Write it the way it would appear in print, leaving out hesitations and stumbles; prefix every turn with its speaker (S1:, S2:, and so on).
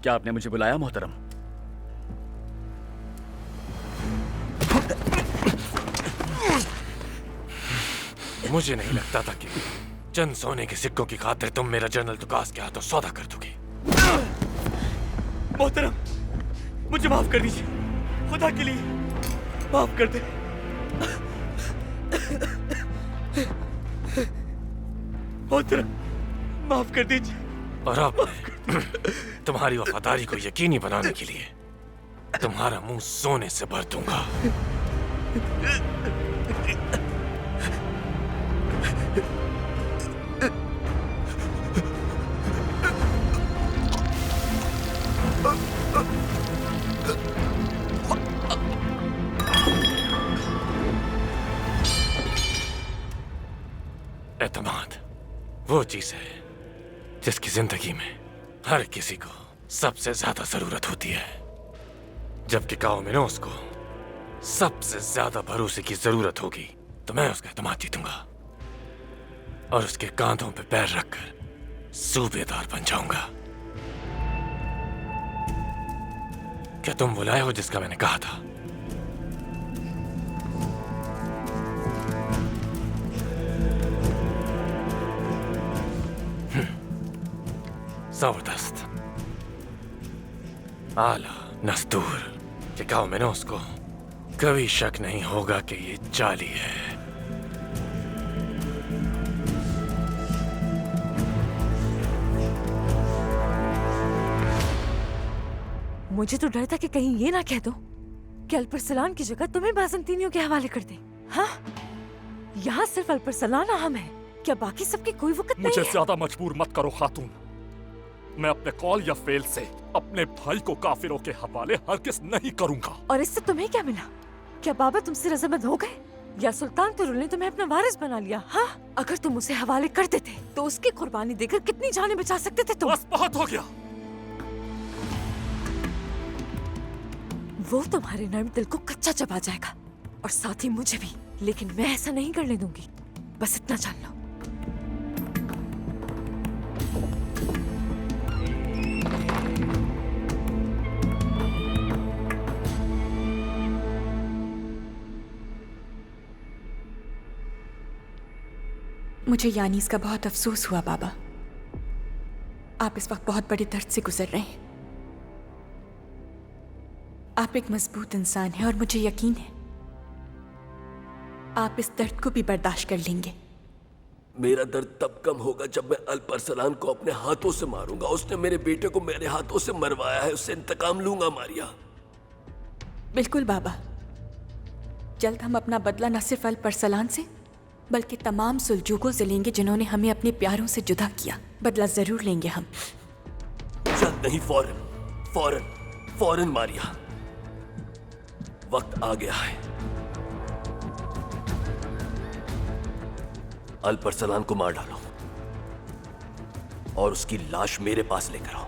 S1: क्या आपने मुझे बुलाया मोहतरम?
S2: मुझे नहीं लगता था कि चंद सोने के सिक्कों की खातिर तुम मेरा जनरल तुकास के हाथों सौदा कर दोगे।
S1: मोहतरम, मुझे माफ कर दीजिए, खुदा के लिए माफ कर दे। मोहतरम, माफ कर दीजिए।
S2: और अब तुम्हारी वफादारी को यकीनी बनाने के लिए तुम्हारा मुंह सोने से भर दूंगा। एतमाद वो चीज है जिसकी जिंदगी में हर किसी को सबसे ज्यादा जरूरत होती है, जबकि काओमिनोस को सबसे ज्यादा भरोसे की जरूरत होगी तो मैं उसका एतमाद जीतूंगा और उसके कांधों पे पैर रखकर सूबेदार बन जाऊंगा। क्या तुम वो लाए हो जिसका मैंने कहा था? जबरदस्त, आला नस्तूर कि काओमिनोस को कभी शक नहीं होगा कि ये जाली है।
S3: मुझे तो डर था कि कहीं ये ना कह दो कि अल्परसलान की जगह तुम्हें बाज़ंतीनियों के हवाले कर दे। हाँ, यहाँ सिर्फ अल्परसलान अहम है, क्या बाकी सबकी कोई वक़्त नहीं
S4: मुझे
S3: है?
S4: ज्यादा मजबूर मत करो खातून। मैं अपने कॉल या फेल से अपने भाई को काफिरों के हवाले हरगिज़ नहीं करूंगा।
S3: और इससे तुम्हें क्या मिला? क्या बाबा तुमसे रज़ामंद हो गए या सुल्तान तुरुल ने तुम्हें अपना वारिस बना लिया? हाँ, अगर तुम उसे हवाले कर देते तो उसकी कुर्बानी देकर कितनी जानें बचा सकते थे तुम।
S4: बस बहुत हो गया।
S3: वो तुम्हारे नर्म दिल को कच्चा चबा जाएगा और साथ ही मुझे भी, लेकिन मैं ऐसा नहीं करने दूंगी, बस इतना जान लो।
S5: मुझे यानीस का बहुत अफसोस हुआ बाबा। आप इस वक्त बहुत बड़े दर्द से गुजर रहे हैं। आप एक मजबूत इंसान हैं और मुझे यकीन है आप इस दर्द को भी बर्दाश्त कर लेंगे।
S6: मेरा दर्द तब कम होगा जब मैं अल्परसलान को अपने हाथों से मारूंगा। उसने मेरे बेटे को मेरे हाथों से मरवाया है, उससे इंतकाम लूंगा मारिया।
S5: बिल्कुल बाबा, जल्द हम अपना बदला न सिर्फ अल्परसलान से बल्कि तमाम सुलजूकों से लेंगे जिन्होंने हमें अपने प्यारों से जुदा किया। बदला जरूर लेंगे हम।
S6: जल्द नहीं, फौरन फौरन फौरन मारिया, वक्त आ गया है। अल्परसलान को मार डालो और उसकी लाश मेरे पास लेकर आओ।